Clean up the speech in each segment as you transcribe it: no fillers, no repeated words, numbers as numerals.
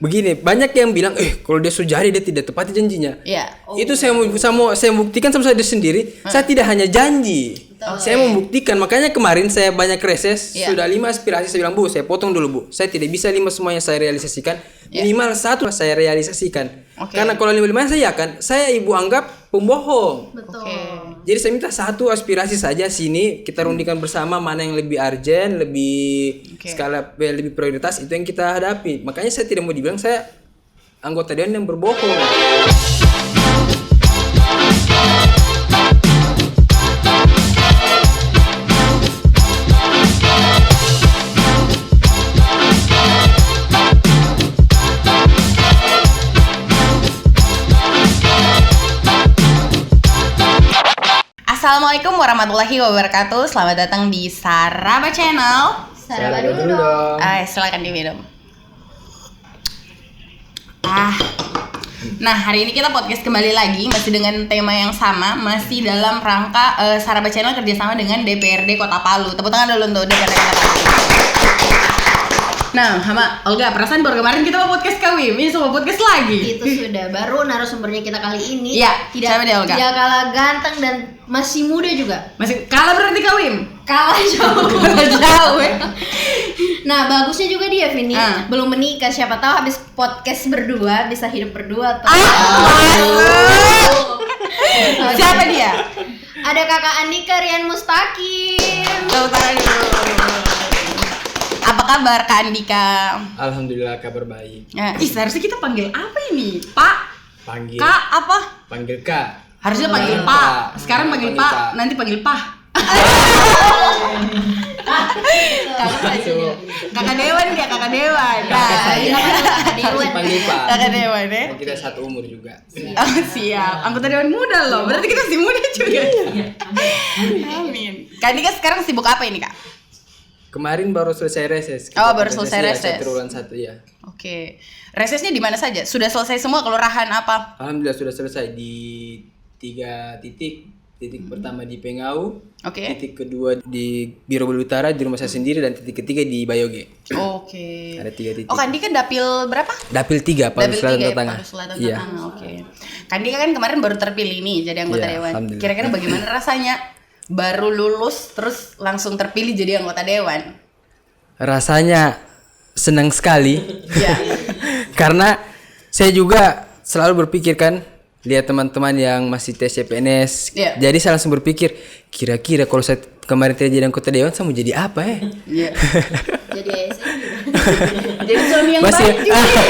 begini, banyak yang bilang, kalau dia sudah jadi dia tidak tepati janjinya. Iya. Itu saya buktikan sama saya sendiri. Saya tidak hanya janji, saya membuktikan. Makanya kemarin saya banyak reses, sudah 5 aspirasi. Saya bilang, Bu, saya potong dulu, Bu. Saya tidak bisa 5 semuanya saya realisasikan. Minimal 1 saya realisasikan. Karena kalau 5 saya ibu anggap pembohong. Betul. Jadi saya minta 1 aspirasi saja sini, kita rundingkan bersama mana yang lebih urgent, lebih skala lebih prioritas, itu yang kita hadapi. Makanya saya tidak mau dibilang saya anggota dewan yang berbohong. Assalamualaikum warahmatullahi wabarakatuh. Selamat datang di Saraba Channel. Saraba dulu dong. Silakan diminum. Nah, hari ini kita podcast kembali lagi, masih dengan tema yang sama, masih dalam rangka Saraba Channel kerjasama dengan DPRD Kota Palu. Tepuk tangan dulu untuk DPRD Kota Palu. Nah, sama Olga, perasaan baru kemarin kita mau podcast Kawim, ini semua podcast lagi. Itu sudah baru narasumbernya kita kali ini. Iya, siapa dia, Olga? Tidak kalah ganteng dan masih muda juga. Masih kalah berarti Kawim? Kalah jauh. Jauh ya. Nah, bagusnya juga dia Vini belum menikah. Siapa tahu habis podcast berdua bisa hidup berdua atau Siapa dia? Ada Kakak Andika Rian Mustaqim. Tepuk tangan dulu. Apa kabar Kak Andika? Alhamdulillah kabar baik. Nah, seharusnya kita panggil apa ini? Pak? Panggil Kak apa? Panggil Kak. Harusnya panggil Pak. Sekarang panggil Pak, nanti panggil Pak. Kakak Dewan dia, Kakak Dewan. Nah, Panggil Pak. Kakak Dewan ya. Kita satu umur juga. Oh, siap. Anggota Dewan muda loh. Berarti kita masih muda juga. Amin. Kak Andika sekarang sibuk apa ini, Kak? Kemarin baru selesai reses. Baru selesai reses. Triwulan 1 ya. Oke. Resesnya di mana saja? Sudah selesai semua kelurahan apa? Alhamdulillah sudah selesai di 3 titik. Titik pertama di Pengau, titik kedua di Biro Belu Utara di rumah saya sendiri, dan titik ketiga di Bayoge. Oke. Ada 3 titik. Oh, Kandi kan dapil berapa? Dapil 3, Palu Selatan Tengah. Palu Selatan Tengah. Oke. Kandi kan kemarin baru terpilih nih jadi anggota dewan. Kira-kira bagaimana rasanya baru lulus terus langsung terpilih jadi anggota dewan? Rasanya senang sekali. Iya. Karena saya juga selalu berpikir kan, lihat teman-teman yang masih tes CPNS. Jadi saya langsung berpikir, kira-kira kalau saya kemarin tidak jadi anggota dewan, saya mau jadi apa ya? Iya. Jadi ASN. Jadi suami yang masih, baik juga.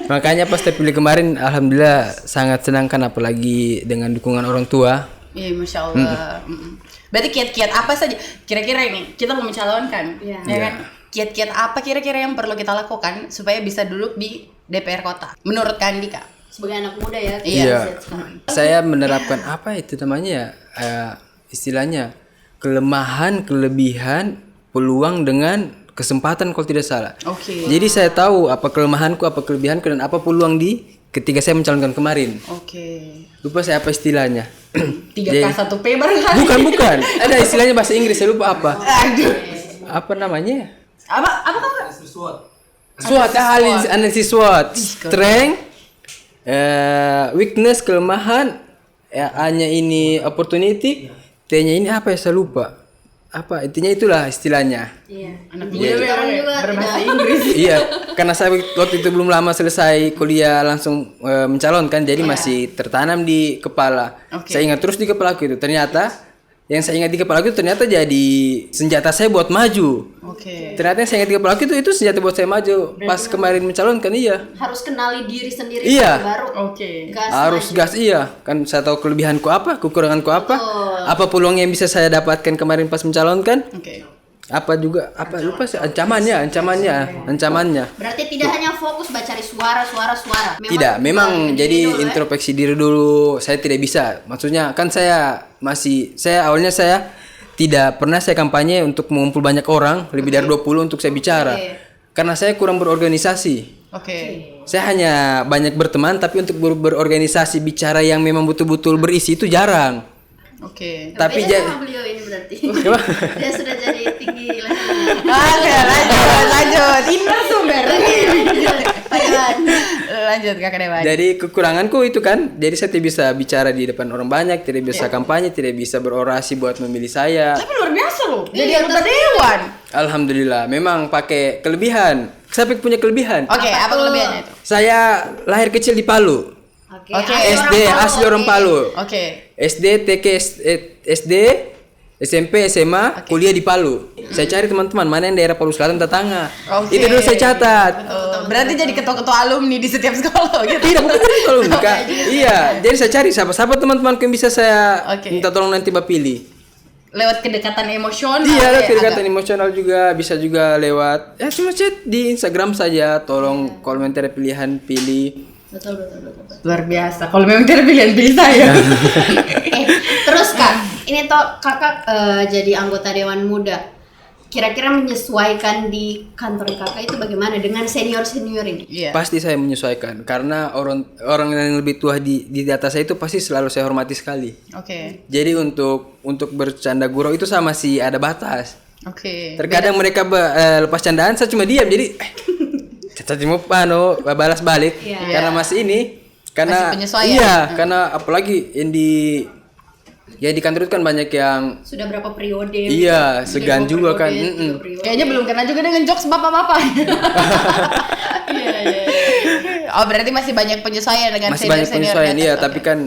Makanya pas terpilih kemarin, alhamdulillah sangat senang kan, apalagi dengan dukungan orang tua. Iya, Masya Allah. Berarti kiat-kiat apa saja? Kira-kira ini kita mau mencalonkan, ya kan? Kiat-kiat apa kira-kira yang perlu kita lakukan supaya bisa duduk di DPR Kota? Menurut Kak Andika? Sebagai anak muda ya. Iya. Saya menerapkan apa itu namanya ya? Istilahnya kelemahan, kelebihan, peluang dengan kesempatan kalau tidak salah. Oke. Jadi saya tahu apa kelemahanku, apa kelebihanku, dan apa peluang ketika saya mencalonkan kemarin. Oke. Lupa saya apa istilahnya. 3K1P barangkali. Bukan. Ada istilahnya bahasa Inggris, saya lupa apa. Aduh. Apa namanya? Apa kamu? SWOT, analisis SWOT. Strength, weakness, kelemahan, A-nya ini opportunity, T-nya ini apa ya, saya lupa. Apa intinya itulah istilahnya. Iya. Anak muda berbahasa Inggris. Iya, karena saya waktu itu belum lama selesai kuliah langsung mencalonkan, jadi masih tertanam di kepala. Saya ingat terus di kepala itu. Ternyata yang saya ingat di kepala itu ternyata jadi senjata saya buat maju. Ternyata yang saya ingat di kepala itu senjata buat saya maju. Pas kemarin mencalonkan, iya. Harus kenali diri sendiri baru. Harus gas, iya. Kan saya tahu kelebihanku apa, kekuranganku apa. Apa peluang yang bisa saya dapatkan kemarin pas mencalonkan? Apa lupa sih ancamannya. Berarti tidak hanya fokus cari suara. Tidak, memang jadi introspeksi diri dulu. Saya tidak bisa. Maksudnya kan awalnya saya tidak pernah saya kampanye untuk mengumpul banyak orang, lebih dari 20 untuk saya bicara. Karena saya kurang berorganisasi. Saya hanya banyak berteman, tapi untuk berorganisasi bicara yang memang betul-betul berisi itu jarang. Tapi sama beliau ini berarti. Dia sudah jadi tinggi levelnya. Lanjut. Lanjut Kakak Dewan. Jadi kekuranganku itu kan, jadi saya tidak bisa bicara di depan orang banyak, tidak bisa kampanye, tidak bisa berorasi buat memilih saya. Tapi luar biasa loh. Jadi Iya, anggota dewan. Alhamdulillah, memang pakai kelebihan. Saya punya kelebihan. Oke, apa kelebihannya itu? Saya lahir kecil di Palu. Oke. Oke. SD asli orang Palu. Oke. SD, TK, SD, SMP, SMA, kuliah di Palu. Saya cari teman-teman mana yang daerah Palu Selatan tetangga. Oke. Itu dulu saya catat. Berarti jadi ketua-ketua alumni di setiap sekolah gitu. Tidak, bukan jadi kalau Kak. Iya, jadi saya cari siapa teman-temanku yang bisa saya Oke. minta tolong nanti Mbak pilih. Lewat kedekatan emosional. Iya, ya, lewat kedekatan agak- emosional juga, bisa juga lewat cuma chat di Instagram saja, tolong komentar pilihan pilih. Betul. Luar biasa. Kalau memang tidak pilihan pilih saya. Terus Kak, ini toh Kakak jadi anggota Dewan Muda. Kira-kira menyesuaikan di kantor Kakak itu bagaimana dengan senior-senior ini? Iya. Pasti saya menyesuaikan karena orang yang lebih tua di atas saya itu pasti selalu saya hormati sekali. Oke. Jadi untuk bercanda gurau itu sama sih ada batas. Oke. Terkadang mereka lepas candaan saya cuma diam jadi cacat mau balas balik Iya. karena masih ini karena Masih penyesuaian. iya karena apalagi yang di kantor itu kan banyak yang Sudah berapa periode? iya Udah segan 2 juga kan. periode, 3 periode. Kayaknya belum kena juga dengan jokes bapak-bapak. Iya. Oh, berarti masih banyak penyesuaian dengan Masih banyak senior-senior penyesuaian di atas. iya Oke. tapi kan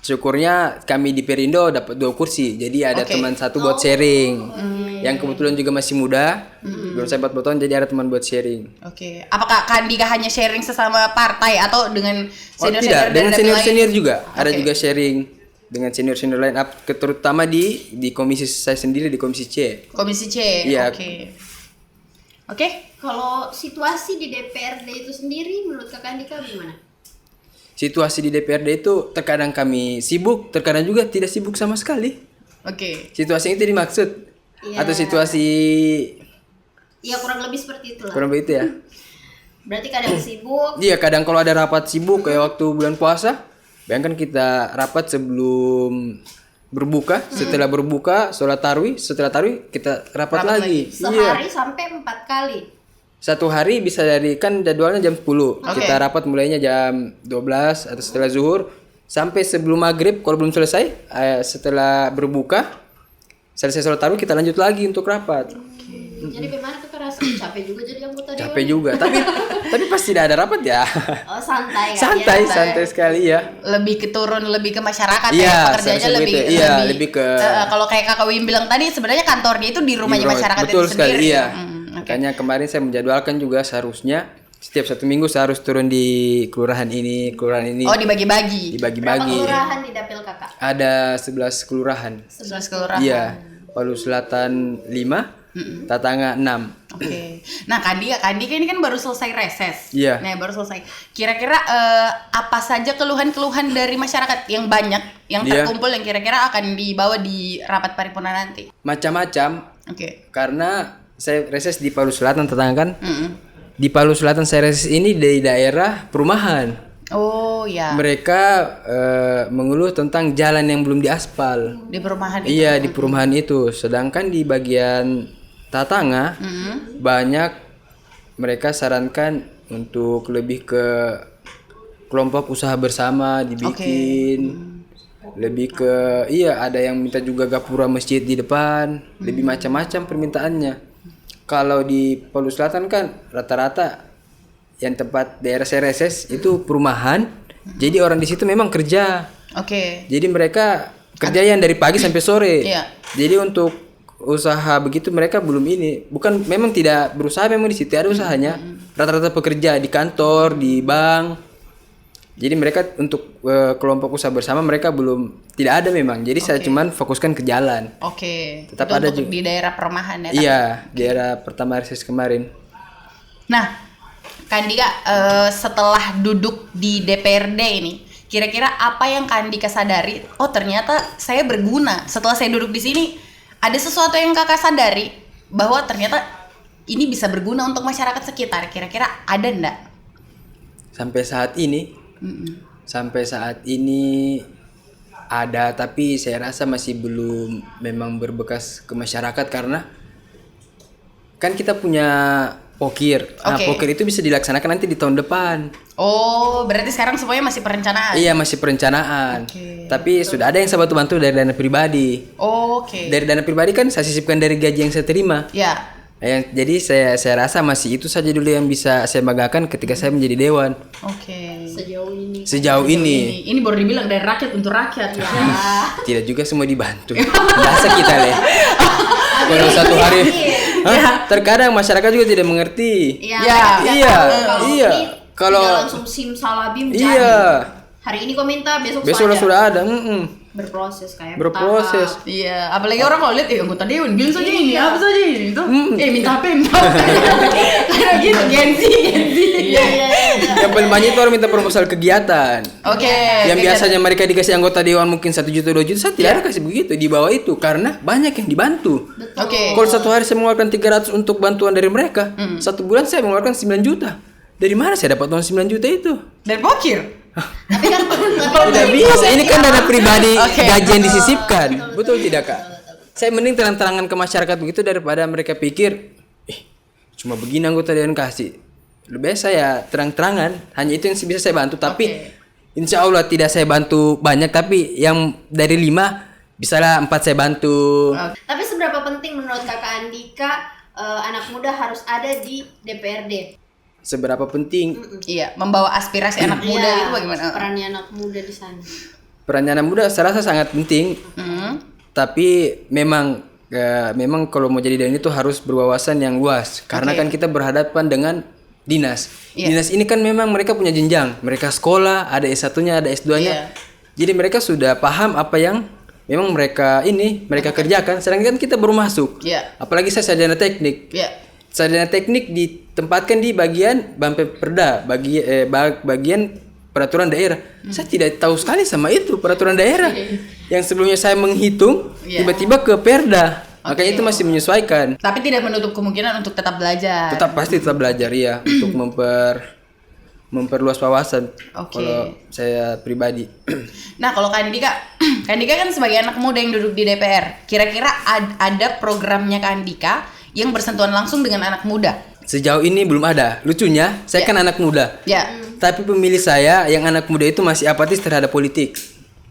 syukurnya kami di Perindo dapat 2 kursi jadi ada Oke. teman satu buat sharing yang kebetulan juga masih muda belum sampai 4 tahun jadi ada teman buat sharing. Oke. Apakah Kandika hanya sharing sesama partai atau dengan Oh, senior-senior tidak, dari dengan dapil senior-senior lain? juga. Ada Oke. juga sharing dengan senior-senior lain terutama di komisi saya sendiri di komisi C. Komisi C. Iya. Oke. Oke. Kalau situasi di DPRD itu sendiri menurut Kakak Andika gimana? Situasi di DPRD itu terkadang kami sibuk, terkadang juga tidak sibuk sama sekali. Oke. Situasi itu dimaksud Iya. atau situasi Ya kurang lebih seperti itulah. kurang begitu ya. Berarti kadang sibuk. Iya, kadang kalau ada rapat sibuk kayak waktu bulan puasa, bayangkan kita rapat sebelum berbuka, setelah berbuka sholat tarawih, setelah tarawih kita rapat lagi. Iya. Sehari sampai 4 kali. Satu hari bisa dari kan jadwalnya jam 10. Oke. Kita rapat mulainya jam 12 atau setelah zuhur sampai sebelum maghrib kalau belum selesai setelah berbuka selesai sholat tarawih kita lanjut lagi untuk rapat. Jadi bagaimana Kakak rasa capek juga jadi anggota dewan? Capek juga tapi pasti tidak ada rapat ya. Oh, santai kan santai ya? santai sekali ya. Lebih keturun lebih ke masyarakat Iya, ya pekerjaannya seharusnya lebih begitu. Iya, lebih ke- kalau kayak Kakak Wim bilang tadi sebenarnya kantornya itu di rumahnya Di rumah- masyarakat betul itu sekali sendiri. iya. Oke. Makanya kemarin saya menjadwalkan juga seharusnya setiap 1 minggu saya harus turun di kelurahan ini Oh, dibagi-bagi. Berapa dibagi-bagi. kelurahan di dapil Kakak? Ada 11 kelurahan. 11 kelurahan. Iya, Palu Selatan 5, Tatanga 6. Oke. Nah, Kandika ini kan baru selesai reses. Iya. Nah, baru selesai. Kira-kira apa saja keluhan-keluhan dari masyarakat yang banyak yang Iya. terkumpul yang kira-kira akan dibawa di rapat paripurna nanti? Macam-macam Oke. karena saya reses di Palu Selatan Tatanga kan. Mm-mm. Di Palu Selatan saya reses ini di daerah perumahan. Oh, ya. Mereka mengeluh tentang jalan yang belum diaspal. Di perumahan itu. Iya, di perumahan itu. Sedangkan di bagian Tatanga banyak mereka sarankan untuk lebih ke kelompok usaha bersama dibikin. Lebih ke iya ada yang minta juga gapura masjid di depan, lebih macam-macam permintaannya. Kalau di Palu Selatan kan rata-rata yang tempat daerah Sereses itu perumahan. Jadi orang di situ memang kerja. Oke. Jadi mereka kerja yang dari pagi sampai sore. Iya. Jadi untuk usaha begitu mereka belum ini. Bukan memang tidak berusaha memang di situ ada usahanya. Rata-rata pekerja di kantor, di bank. Jadi mereka untuk kelompok usaha bersama mereka belum tidak ada memang. Jadi saya cuman fokuskan ke jalan. Oke. Tetap Itu ada untuk juga. di daerah perumahan ya. Iya, daerah pertama reses kemarin. Nah, Kandika setelah duduk di DPRD ini, kira-kira apa yang Kandika sadari? Oh, ternyata saya berguna. Setelah saya duduk di sini, ada sesuatu yang Kakak sadari bahwa ternyata ini bisa berguna untuk masyarakat sekitar. Kira-kira ada enggak? Sampai saat ini ada, tapi saya rasa masih belum memang berbekas ke masyarakat karena kan kita punya Pokir. Nah, Oke. pokir itu bisa dilaksanakan nanti di tahun depan. Oh, berarti sekarang semuanya masih perencanaan. Iya, masih perencanaan. Oke. Tapi sudah ada yang saya bantu dari dana pribadi. Oke. Dari dana pribadi kan saya sisipkan dari gaji yang saya terima. Ya. Jadi saya rasa masih itu saja dulu yang bisa saya banggakan ketika saya menjadi dewan. Oke. Sejauh ini. Ini baru dibilang dari rakyat untuk rakyat. Ya. Tidak juga semua dibantu. Biasa kita leh. Kalau satu hari, terkadang masyarakat juga tidak mengerti. Iya. Ya. Iya, Kalau iya. ini Kalau tidak langsung simsalabim jadi. iya, Hari ini kau minta, besok sudah ada. berproses kayak Berproses. bertahap. Iya, apalagi orang kalau lihat anggota dewan bilang saja ini, apa saja ini itu. Minta apa? Kayak gitu, Genzi. Iya. Yang paling banyak itu orang minta proposal kegiatan. Oke. Yang biasanya mereka dikasih anggota dewan mungkin 1 juta 2 juta, saya tidak ada kasih begitu di bawah itu karena banyak yang dibantu. Oke. Kalau satu hari saya mengeluarkan 300 untuk bantuan dari mereka, 1 bulan saya mengeluarkan 9 juta. Dari mana saya dapat uang 9 juta itu? Dari pokir. Tapi kan Tidak bisa, ini kan dana pribadi Oke. gaji yang disisipkan. Betul tidak, Kak? Saya mending terang-terangan ke masyarakat begitu daripada mereka pikir, cuma begini anggota dewan kasih. Lebih baik saya terang-terangan, hanya itu yang bisa saya bantu. Tapi insya Allah tidak saya bantu banyak, tapi yang dari 5 bisalah 4 saya bantu. Tapi seberapa penting menurut Kakak Andika anak muda harus ada di DPRD? Seberapa penting Iya, membawa aspirasi anak muda Iya, itu bagaimana? perannya anak muda di sana. peran anak muda? Saya rasa sangat penting. Tapi memang kalau mau jadi dewan itu harus berwawasan yang luas karena kan kita berhadapan dengan dinas. Iya. Dinas ini kan memang mereka punya jenjang, mereka sekolah, ada S1-nya, ada S2-nya. Iya. Jadi mereka sudah paham apa yang memang mereka kerjakan. Sedangkan kita baru masuk. Iya. Apalagi saya sarjana teknik. Iya. Sarjana teknik ditempatkan di bagian Bappeperda, bagian peraturan daerah. Saya tidak tahu sekali sama itu peraturan daerah. Yang sebelumnya saya menghitung, tiba-tiba ke Perda. Makanya itu masih menyesuaikan. Tapi tidak menutup kemungkinan untuk tetap belajar. Pasti tetap belajar ya untuk memperluas wawasan. Oke. Kalau saya pribadi. Nah, kalau Kak Andika kan sebagai anak muda yang duduk di DPR, kira-kira ada programnya Kak Andika yang bersentuhan langsung dengan anak muda? Sejauh ini belum ada. Lucunya, saya kan anak muda. Ya. Tapi pemilih saya yang anak muda itu masih apatis terhadap politik.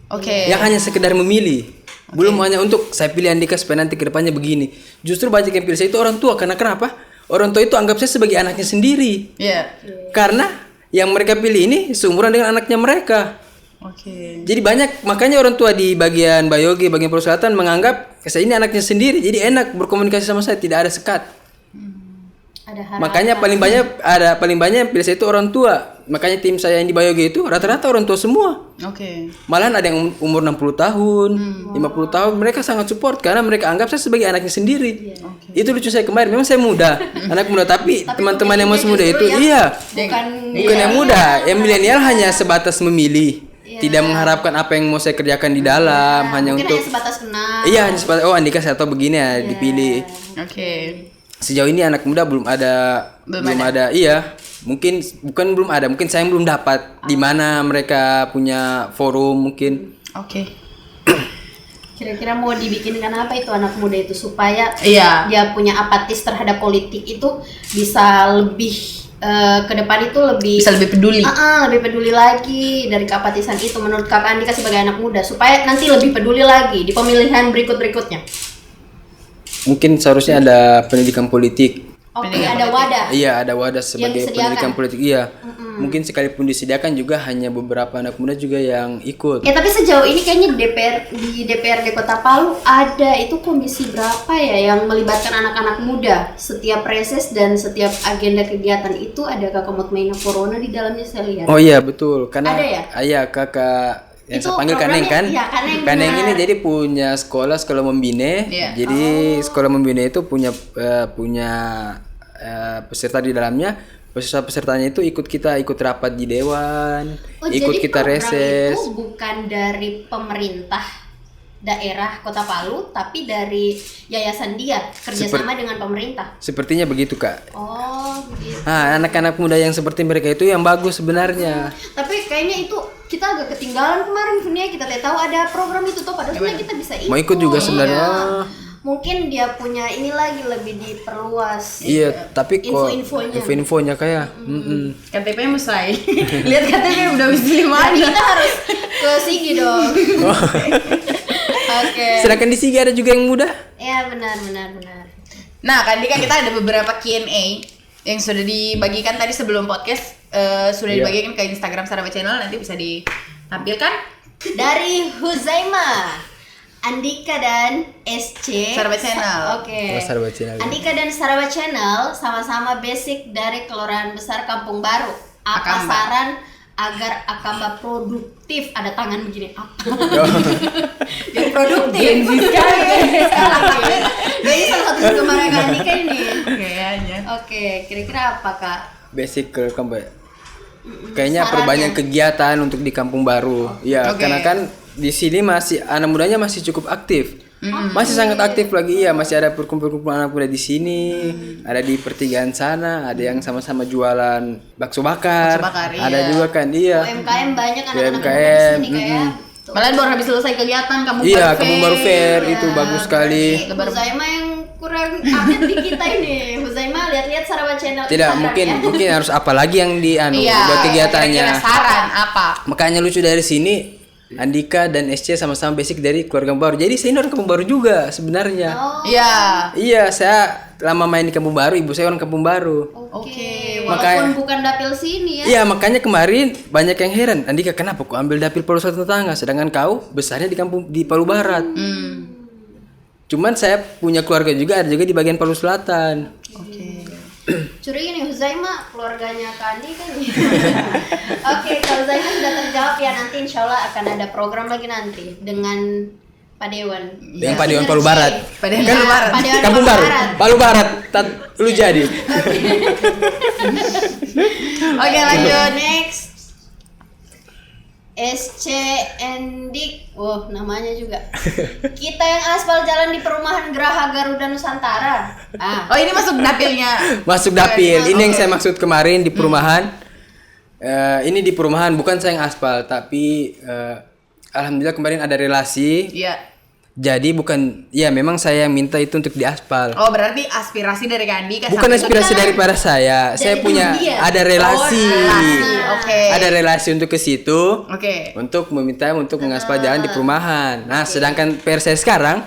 Oke. Yang hanya sekedar memilih. Belum hanya untuk saya pilih Andika supaya nanti kedepannya begini. Justru banyak yang pilih saya itu orang tua. Karena kenapa? Orang tua itu anggap saya sebagai anaknya sendiri. Iya. Karena yang mereka pilih ini seumuran dengan anaknya mereka. Oke. Jadi banyak, makanya orang tua di bagian Bayogi, bagian Pulau Selatan menganggap saya ini anaknya sendiri. Jadi enak berkomunikasi sama saya, tidak ada sekat. Ada harapan. Makanya paling banyak yang pilih saya itu orang tua. Makanya tim saya yang di Bayogi itu rata-rata orang tua semua. Oke. Malahan ada yang umur 60 tahun, 50 tahun, mereka sangat support karena mereka anggap saya sebagai anaknya sendiri. Itu lucu saya kemarin, memang saya muda, anak muda, tapi teman-teman yang masih muda itu bukan yang muda, yang milenial hanya sebatas memilih. Tidak mengharapkan apa yang mau saya kerjakan di dalam, hanya mungkin untuk hanya sebatas kenal. Iya, hanya sebatas Andika saya tahu begini ya dipilih. Oke. Sejauh ini anak muda belum ada. Iya, mungkin saya yang belum dapat di mana mereka punya forum mungkin. Oke. Kira-kira mau dibikinkan apa itu anak muda itu supaya Iya. dia punya apatis terhadap politik itu bisa lebih ke depan itu Bisa lebih peduli. lebih peduli lagi dari keapatisan itu menurut Kakak Andika sebagai anak muda supaya nanti lebih peduli lagi di pemilihan berikutnya. Mungkin seharusnya ada pendidikan politik. Oke, ada wadah. Iya, ada wadah sebagai disediakan. pendidikan politik. Iya. Mungkin sekalipun disediakan juga hanya beberapa anak muda juga yang ikut. Tapi sejauh ini kayaknya di DPRD Kota Palu ada itu komisi berapa ya yang melibatkan anak-anak muda setiap reses dan setiap agenda kegiatan itu ada Kakak Mutmainah Corona di dalamnya saya lihat. Oh iya, betul. Karena Ada ya? Iya, kakak yang Itu saya panggil Kaneng programnya- kan. iya, Kaneng, Kaneng benar. ini jadi punya sekolah Membine. Iya. Jadi sekolah Membine itu punya peserta di dalamnya. Peserta-pesertanya itu ikut rapat di dewan, ikut jadi kita program reses. itu bukan dari pemerintah daerah Kota Palu tapi dari yayasan dia kerjasama dengan pemerintah. Sepertinya begitu, Kak. Oh, begitu. Nah, anak-anak muda yang seperti mereka itu yang bagus sebenarnya. Tapi kayaknya itu kita agak ketinggalan kemarin Funia, kita tidak tahu ada program itu tuh padahal sebenarnya kita bisa ikut. Mau ikut juga Iya. sebenarnya. Mungkin dia punya ini lagi lebih diperluas. Iya, tapi kok info-infonya kayak KTP-nya selesai. Lihat KTP udah bisa di mana. Jadi kita harus ke Sigi dong. Oke. Sedangkan di Sigi ada juga yang muda. Ya benar. Nah, kan kita ada beberapa Q&A yang sudah dibagikan tadi sebelum podcast, sudah dibagikan ke Instagram Saraba Channel, nanti bisa ditampilkan. Dari Huzaima, Andika dan SC Saraba Channel. Oke. Saraba Channel. Andika dan Saraba Channel sama-sama basic dari Kelurahan Besar Kampung Baru. Apa Akamba. saran agar Akamba produktif? Ada tangan begini apa? Yang produktif. Kayaknya salah satu penggemar Andika ini. Kayaknya. Oke, kira-kira apa Kak? Basic ke kampung. Kayaknya Sarannya. perbanyak kegiatan untuk di Kampung Baru. Ya, Oke. karena kan di sini masih anak mudanya masih cukup aktif. Masih sangat aktif lagi ya, masih ada perkumpulan anak muda di sini, ada di pertigaan sana, ada yang sama-sama jualan bakso bakar, Bakso bakar, ada iya. juga kan dia. UMKM banyak anak-anak muda di UMKM, sini kayak. Malah baru habis selesai kegiatan Kampung Iya, Baru Kampung Baru Fair itu Iya, bagus sekali. Huzaima yang kurang update di kita ini. Huzaima lihat-lihat Saraba Channel Tidak, Instagram, mungkin ya. harus apa lagi yang di Iya, buat kegiatannya. kira-kira saran apa? Makanya lucu dari sini Andika dan SC sama-sama basic dari keluarga Kampung Baru. Jadi saya ini orang Kampung Baru juga sebenarnya. Oh, Iya. Iya, saya lama main di Kampung Baru, ibu saya orang Kampung Baru. Oke. Walaupun Makanya- bukan dapil sini ya. Iya, makanya kemarin banyak yang heran, Andika kenapa kok ambil dapil Palu Selatan Tetangga sedangkan kau besarnya di Palu Barat. Cuman saya punya keluarga juga, ada juga di bagian Palu Selatan. Oke. Curiga nih Huzaima keluarganya Kandi kan. Oke, kalau Huzaima sudah terjawab ya, nanti insya Allah akan ada program lagi nanti dengan Pak Dewan. Yang Pak Dewan Palu Barat. Pak Dewan Ya, Palu Barat. Pak Dewan Kampung Palu Baru, Barat. Palu Barat. Lu jadi. Oke, lanjut. Next. SC Endik, namanya juga. Kita yang aspal jalan di perumahan Geraha Garuda Nusantara. Oh, ini masuk dapilnya. Masuk dapil. Ini yang saya maksud kemarin di perumahan. Ini di perumahan bukan saya yang aspal, tapi alhamdulillah kemarin ada relasi. Iya. Jadi bukan, ya memang saya yang minta itu untuk diaspal. Oh, berarti aspirasi dari Kandi Bukan aspirasi daripada saya. Saya punya dia. ada relasi. relasi. Oke. Ada relasi untuk ke situ. Oke. Untuk meminta untuk mengaspal jalan di perumahan. Nah, sedangkan PR saya sekarang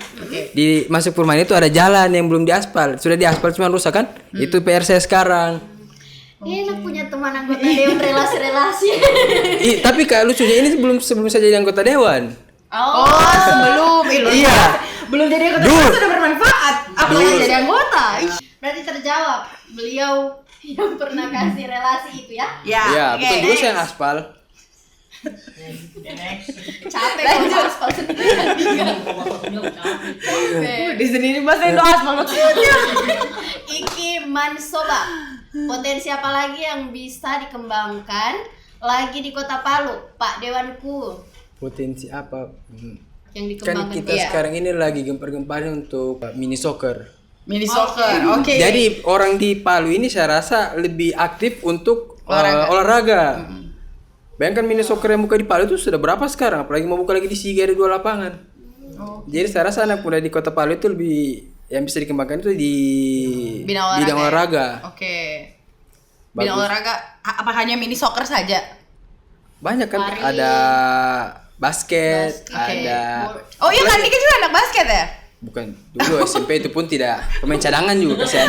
di masuk perumahan itu ada jalan yang belum diaspal. Sudah diaspal cuma rusak kan? Itu PR saya sekarang. Enak punya teman anggota Dewan relasi-relasi. Tapi Kak lucunya ini sebelum saya jadi anggota dewan. Oh, sebelum itu. Iya. Belum jadi anggota Dul. sudah bermanfaat. Apalagi Dul. jadi anggota. Berarti terjawab. Beliau yang pernah kasih relasi itu ya. Ya. Iya, oke, bukan dulu next. saya yang aspal. Capek kalau aspal sendiri. Di sini bahasa Indo aspal maksudnya. Iki Mansoba. Potensi apa lagi yang bisa dikembangkan lagi di Kota Palu, Pak Dewanku? Potensi apa? Yang Kan dikembangkan. kita sekarang ini lagi gempar-gemparnya untuk mini soccer. Mini soccer. Oke. Jadi orang di Palu ini saya rasa lebih aktif untuk olahraga. Bayangkan mini soccer yang buka di Palu itu sudah berapa sekarang? Apalagi mau buka lagi di Sigi ada 2 lapangan. Jadi saya rasa anak muda di Kota Palu itu lebih yang bisa dikembangkan itu di bidang olahraga. Oke. Bagus. Bidang olahraga apa hanya mini soccer saja? Banyak kan Lari. ada basket, Basket. ada Oh iya, Kandi kan juga anak basket ya? bukan dulu SMP itu pun tidak pemain cadangan juga kasihan.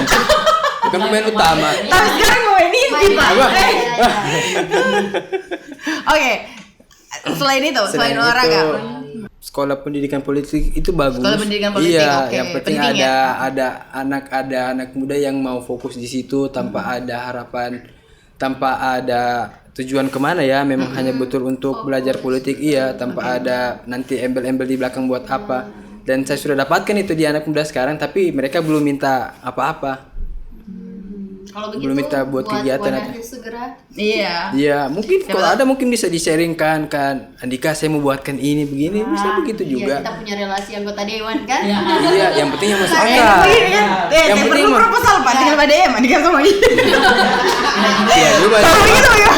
Bukan pemain utama. Tapi sekarang mau ini Pak. Apa? Oke. Selain itu, selain olahraga. Sekolah pendidikan politik itu bagus. Sekolah pendidikan politik, iya, oke. yang penting Penting ada anak muda yang mau fokus di situ tanpa ada harapan, tanpa ada tujuan kemana ya. Memang hanya betul untuk belajar politik, iya, tanpa ada nanti embel-embel di belakang buat apa. Dan saya sudah dapatkan itu di anak muda sekarang, tapi mereka belum minta apa-apa. Kalau begitu Belum minta buat kegiatan wadahnya segera. Iya. Iya, mungkin kalau ada mungkin bisa di-sharingkan kan. Andika saya mau buatkan ini begini, bisa begitu Iya, juga. kita punya relasi anggota Dewan kan? Iya, yang penting yang masuk akal. Yang Yang penting perlu mah. proposal Pak, tinggal pada DM Andika sama ini. Iya, juga. Gitu ya.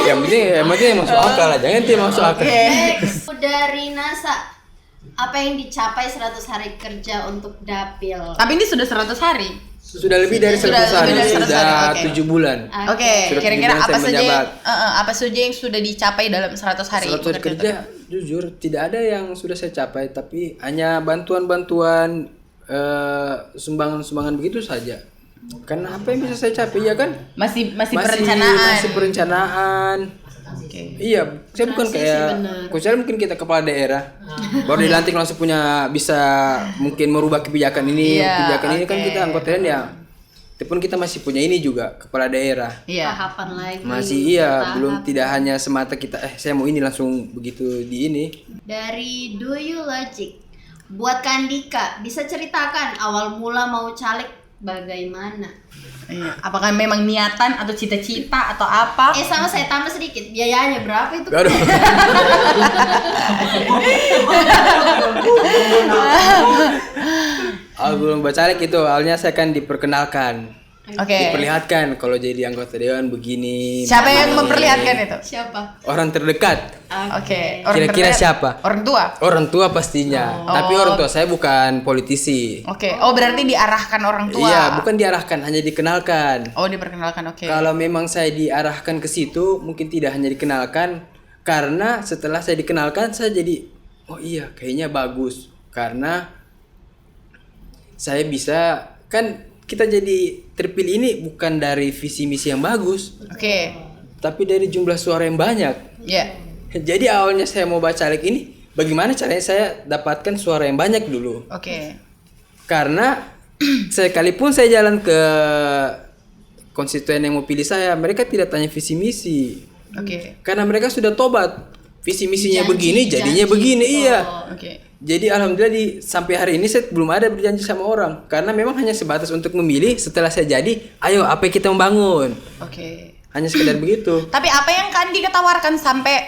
Yang penting yang masuk akal lah, jangan tidak masuk akal. Next dari NASA. Apa yang dicapai 100 hari kerja untuk dapil? Tapi ini sudah 100 hari. Sudah lebih dari 100 hari, lebih dari 100 sudah hari, oke. 7 bulan. Oke, Sudah kira-kira 7 bulan apa saya saja menjabat. apa saja yang sudah dicapai dalam 100 hari 100 hari kerja, jujur tidak ada yang sudah saya capai, tapi hanya bantuan-bantuan sumbangan-sumbangan begitu saja. Karena apa yang bisa saya capai ya kan? Masih perencanaan. Masih perencanaan. Oke. Iya, saya bukan kayak kecuali mungkin kita kepala daerah baru dilantik langsung bisa mungkin merubah kebijakan ini, Iya, kebijakan ini kan oke. kita anggota dewan ya. Walaupun kita masih punya ini juga kepala daerah. Iya. Tahapan lagi. Masih iya, belum tidak hanya semata kita saya mau ini langsung begitu di ini. Dari Do You Logic, buat Kandika, bisa ceritakan awal mula mau caleg bagaimana? Iya. Apakah memang niatan atau cita-cita atau apa? Sama saya tambah sedikit, biayanya berapa itu? Aduh. Belum bacalek itu awalnya saya kan diperkenalkan. Oke. Diperlihatkan kalau jadi anggota dewan begini. Siapa yang begini. memperlihatkan itu? Siapa? Orang terdekat. Oke. Kira-kira terdekat. siapa? Orang tua. Orang tua pastinya. Tapi orang tua saya bukan politisi. Oke. Oh, berarti diarahkan orang tua. Iya, bukan diarahkan, hanya dikenalkan. Oh, diperkenalkan. Oke. Kalau memang saya diarahkan ke situ, mungkin tidak hanya dikenalkan, karena setelah saya dikenalkan, saya jadi, oh iya, kayaknya bagus. Karena saya bisa, kan kita jadi terpilih ini bukan dari visi misi yang bagus, Oke. tapi dari jumlah suara yang banyak. Iya. Jadi awalnya saya mau bacalek ini, bagaimana caranya saya dapatkan suara yang banyak dulu. Oke. Karena sekalipun saya jalan ke konstituen yang mau pilih saya, mereka tidak tanya visi misi. Oke. Karena mereka sudah tobat. Visi misinya Janji, begini, jadinya janji. begini. Iya. Oke. Jadi alhamdulillah sampai hari ini saya belum ada berjanji sama orang. Karena memang hanya sebatas untuk memilih, setelah saya jadi, ayo apa yang kita membangun. Oke. Hanya sekedar begitu. Tapi apa yang Kandika tawarkan sampai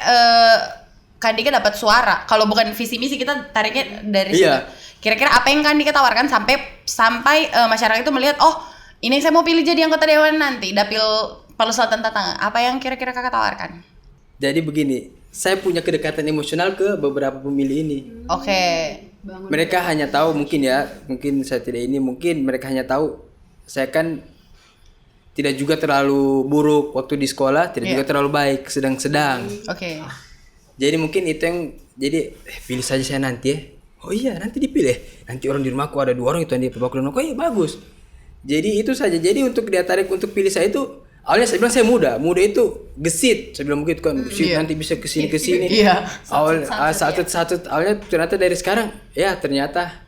Kandika dapat suara? Kalau bukan visi misi kita tariknya dari situ. Iya. Kira-kira apa yang Kandika tawarkan sampai masyarakat itu melihat, oh ini saya mau pilih jadi anggota dewan nanti dapil Palu Selatan Tatang. Apa yang kira-kira kakak tawarkan? Jadi begini, saya punya kedekatan emosional ke beberapa pemilih ini. Oke. Mereka hanya tahu mungkin saya tidak ini, mungkin mereka hanya tahu saya kan tidak juga terlalu buruk waktu di sekolah, tidak juga terlalu baik, sedang-sedang. Oke. Jadi mungkin itu yang jadi pilih saja saya nanti ya. Oh iya, nanti dipilih. Nanti orang di rumahku ada 2 orang itu yang di perwakilan rumahku. Oh iya, bagus. Jadi itu saja. Jadi untuk dia tarik untuk pilih saya itu awalnya saya bilang saya muda itu gesit. Saya bilang begitu kan, gesit nanti bisa kesini. Iya. Satu awalnya ternyata dari sekarang ya ternyata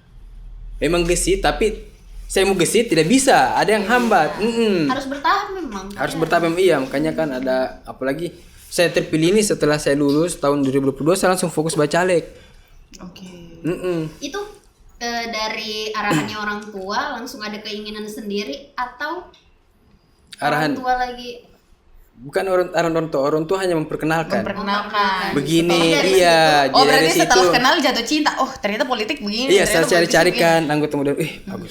memang gesit, tapi saya mau gesit tidak bisa, ada yang hambat. Harus bertahap memang. Harus bertahap iya, makanya kan ada apalagi saya terpilih ini setelah saya lulus tahun 2022 saya langsung fokus bacalek. Oke. Itu dari arahannya orang tua langsung ada keinginan sendiri atau Arahan orang tua lagi bukan orang tua hanya memperkenalkan. Begini, Oh, dari iya. Oh, jadi berarti dari setelah situ- kenal jatuh cinta. Oh, ternyata politik begini. Iya, ternyata saya politik cari-carikan anggota muda.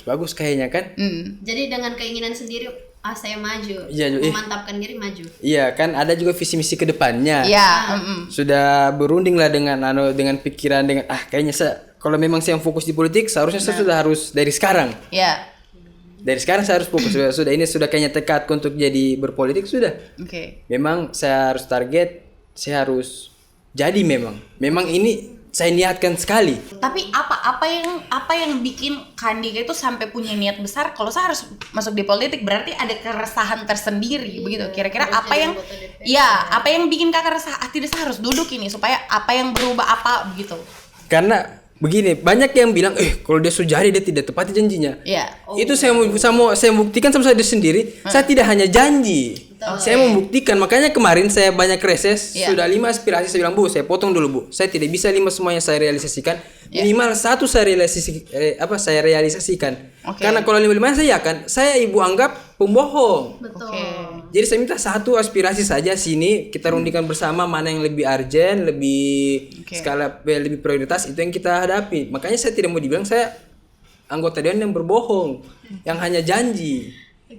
Bagus kayaknya kan. jadi dengan keinginan sendiri saya maju, Iya, memantapkan diri maju. Iya, kan ada juga visi misi ke depannya. Iya. Sudah berunding lah dengan pikiran dengan kayaknya kalau memang saya yang fokus di politik seharusnya saya sudah harus dari sekarang. Iya. Dari sekarang saya harus fokus sudah ini sudah kayaknya tekad untuk jadi berpolitik sudah. Oke. Memang saya harus target, saya harus jadi memang ini saya niatkan sekali. Tapi apa yang bikin Kandika itu sampai punya niat besar kalau saya harus masuk di politik berarti ada keresahan tersendiri begitu. Kira-kira apa yang apa yang bikin kakak resah? Tidak saya harus duduk ini supaya apa yang berubah apa begitu. Karena begini, banyak yang bilang kalau dia sudah jadi dia tidak tepati janjinya. Iya. Itu saya buktikan sama saya sendiri. Saya tidak hanya janji. Saya membuktikan, makanya kemarin saya banyak reses, sudah 5 aspirasi saya bilang, Bu, saya potong dulu, Bu. Saya tidak bisa 5 semuanya saya realisasikan. Minimal 1 saya realisasikan. Karena kalau 5 saya yakan, saya ibu anggap pembohong. Betul. Jadi saya minta 1 aspirasi saja sini kita rundingkan bersama mana yang lebih urgent, lebih skala lebih prioritas itu yang kita hadapi. Makanya saya tidak mau dibilang saya anggota dewan yang berbohong, yang hanya janji.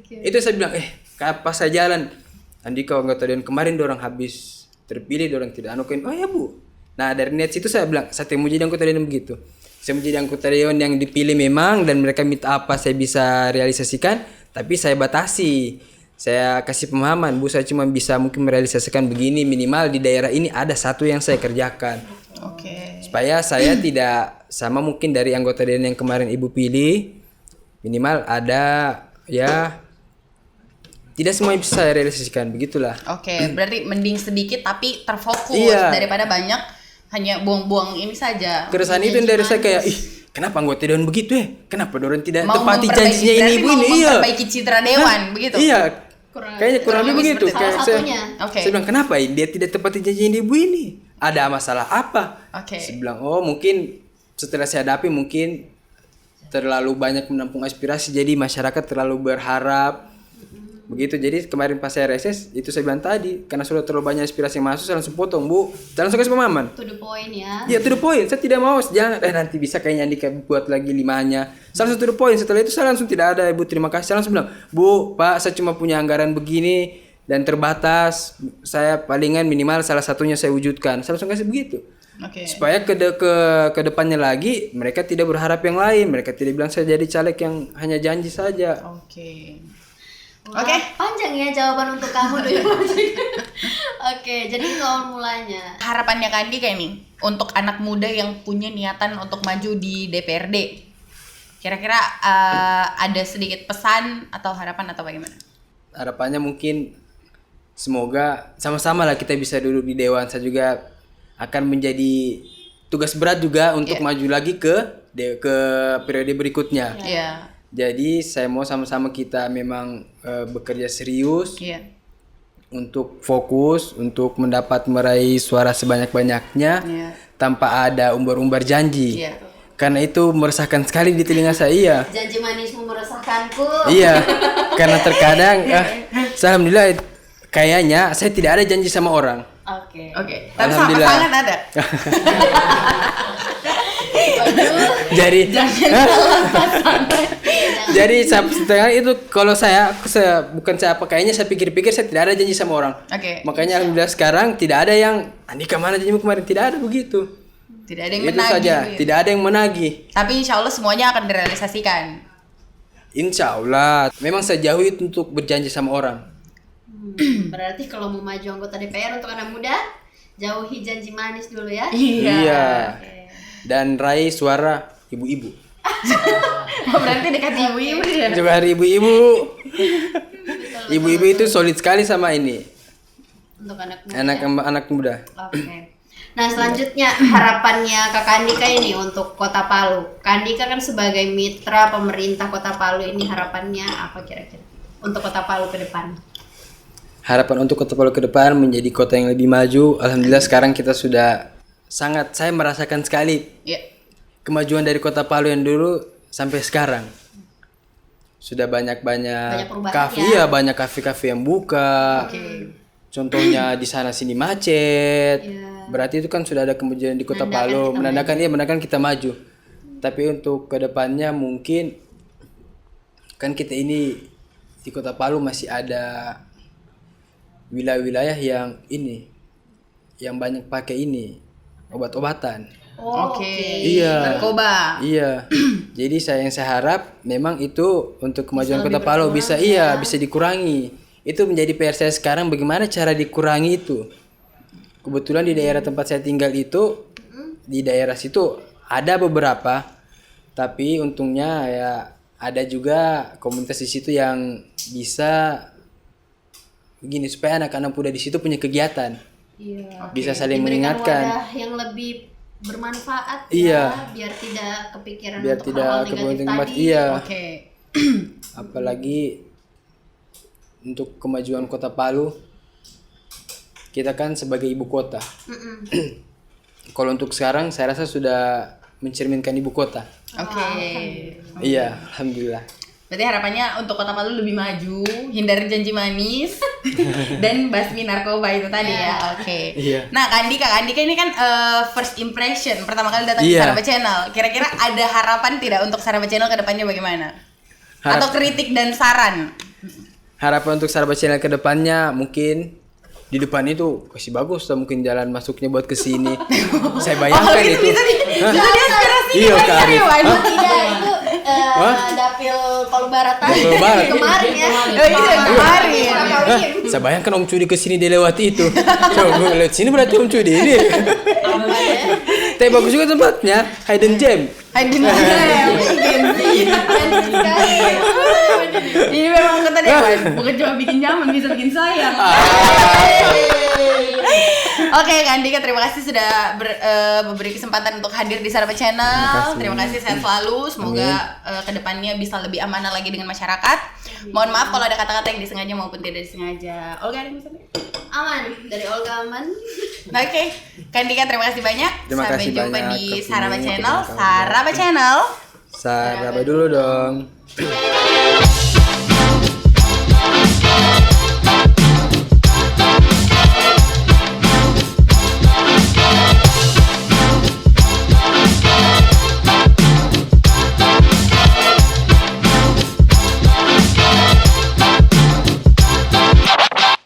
Itu saya bilang pas saya jalan Andika anggota dewan kemarin dorang habis terpilih dorang tidak anukin. Oh ya Bu, Nah dari niat situ saya bilang saya mau jadi anggota dewan begitu. Saya mau jadi anggota dewan yang dipilih memang dan mereka minta apa saya bisa realisasikan, tapi saya batasi. Saya kasih pemahaman, Bu, saya cuma bisa mungkin merealisasikan begini, minimal di daerah ini ada satu yang saya kerjakan. Oke. Supaya saya tidak sama mungkin dari anggota dewan yang kemarin Ibu pilih, minimal ada ya tidak semua yang bisa saya realisasikan, begitulah. Oke, berarti mending sedikit tapi terfokus Iya. daripada banyak hanya buang-buang ini saja. Keresahan itu yang dari saya kayak, kenapa anggota dewan begitu ya? Kenapa dewan tidak Mau tepati memperbaiki- janjinya ini berarti Ibu mau ini? Iya. memperbaiki citra dewan, begitu? Iya. Kurang- Kayaknya kurang lebih lebih begitu. seperti Kayak salah saya, satunya. Oke. saya bilang kenapa ini dia tidak tepati janjinya Ibu ini? Ada masalah apa? Oke. Saya bilang oh mungkin setelah saya hadapi mungkin terlalu banyak menampung aspirasi jadi masyarakat terlalu berharap. Begitu, jadi kemarin pas saya reses itu saya bilang tadi karena sudah terlalu banyak aspirasi yang masuk saya langsung potong, Bu, dan langsung kasih pemahaman. To the point ya. Ya to the point, saya tidak mau jangan nanti bisa kayaknya Andika buat lagi limanya. Saya langsung to the point, setelah itu saya langsung tidak ada Ibu terima kasih, saya langsung bilang Bu, Pak, saya cuma punya anggaran begini dan terbatas, saya palingan minimal salah satunya saya wujudkan, saya langsung kasih begitu. Oke. Supaya ke depannya lagi mereka tidak berharap yang lain, mereka tidak bilang saya jadi caleg yang hanya janji saja. Oke. Wah, Oke. panjang ya jawaban untuk kamu dulu. Oke, jadi awal mulanya. Harapannya Kak Andika nih untuk anak muda yang punya niatan untuk maju di DPRD. Kira-kira ada sedikit pesan atau harapan atau bagaimana? Harapannya mungkin semoga sama-sama lah kita bisa duduk di dewan. Saya juga akan menjadi tugas berat juga untuk maju lagi ke periode berikutnya. Iya. Jadi saya mau sama-sama kita memang bekerja serius Iya. untuk fokus untuk mendapat meraih suara sebanyak-banyaknya Iya. tanpa ada umbar-umbar janji. Iya. Karena itu meresahkan sekali di telinga saya. Janji manismu meresahkanku. Iya, karena terkadang saya alhamdulillah kayaknya saya tidak ada janji sama orang. Oke. Oke. Tapi sama Alhamdulillah. pasangan ada. Jadi jadi setengah itu kalau bukan saya apa kayaknya saya pikir-pikir saya tidak ada janji sama orang. Oke. Makanya alhamdulillah sekarang tidak ada yang Andika mana janjimu kemarin, tidak ada begitu. Tidak ada yang Itu menagih. saja, gitu ya. tidak ada yang menagih. Tapi insya Allah semuanya akan direalisasikan. Insya Allah, memang saya jauhi untuk berjanji sama orang. Berarti kalau mau maju anggota DPR untuk anak muda, jauhi janji manis dulu ya. Iya. Dan raih suara ibu-ibu. Oh, berarti dekat ibu-ibu ya. Juga hari ibu-ibu. Ibu-ibu itu solid sekali sama ini. Untuk anak muda. Anak muda. Oke. Nah selanjutnya harapannya Kak Andika ini untuk Kota Palu. Kak Andika kan sebagai mitra pemerintah Kota Palu ini harapannya apa kira-kira untuk Kota Palu ke depan? Harapan untuk Kota Palu ke depan menjadi kota yang lebih maju. Alhamdulillah sekarang kita sudah saya merasakan sekali Iya. kemajuan dari Kota Palu yang dulu sampai sekarang. Sudah banyak Banyak perubahan kafe, ya. iya banyak kafe-kafe yang buka. Oke. Contohnya di sana sini macet. Iya. Berarti itu kan sudah ada kemajuan di Kota Palu, menandakan kita maju. Tapi untuk kedepannya mungkin kan kita ini di Kota Palu masih ada wilayah-wilayah yang banyak pakai ini obat-obatan. Oke. Iya. Narkoba. Iya. Jadi yang saya harap memang itu untuk kemajuan Kota Palu bisa bisa dikurangi. Itu menjadi PR saya sekarang bagaimana cara dikurangi itu. Kebetulan di daerah tempat saya tinggal itu di daerah situ ada beberapa, tapi untungnya ya ada juga komunitas di situ yang bisa begini supaya anak-anak muda di situ punya kegiatan, Iya. bisa saling Diberikan mengingatkan. wadah yang lebih bermanfaat Iya. ya, biar tidak kepikiran Biar untuk tidak hal-hal negatif kepentingan tadi. iya. Oke. Apalagi untuk kemajuan Kota Palu, kita kan sebagai ibu kota. Mm-mm. Kalau untuk sekarang saya rasa sudah mencerminkan ibu kota. Oke. Iya, alhamdulillah. Berarti harapannya untuk Kota Palu lebih maju, hindari janji manis, dan basmi narkoba itu tadi ya. Oke. Iya. Nah, Kak Andika ini kan first impression pertama kali datang ke Iya. Saraba Channel. Kira-kira ada harapan tidak untuk Saraba Channel ke depannya bagaimana? Atau kritik dan saran? Harapan untuk Saraba Channel ke depannya mungkin di depan itu kasih bagus lah mungkin jalan masuknya buat ke sini. Saya bayangkan itu. Bisa diinspirasi. Iya, Kak Arif. Tidak, itu dapil Palu Barat tadi. Palu Barat. Kemarin ya. Oh iya, kemarin. Saya bayangkan Om Cudi ke sini dia lewati itu. Coba lihat sini berarti Om Cudi ini. Tapi bagus juga tempatnya, hidden gem. Hidden gem. Ini memang kata dia, bukan cuma bikin nyaman, bisa bikin sayang. Oke, Kak Andika, terima kasih sudah memberi kesempatan untuk hadir di Saraba Channel. Terima kasih, sehat selalu. Semoga kedepannya bisa lebih amanah lagi dengan masyarakat. Mohon maaf kalau ada kata-kata yang disengaja maupun tidak disengaja. Olga, ada yang bisa? Aman, dari Olga aman. Oke, Kak Andika, terima kasih banyak. Terima Sampai kasih jumpa banyak, di Kak Saraba Vini. Channel. Terima kasih. Saraba Channel. Saraba dulu dong.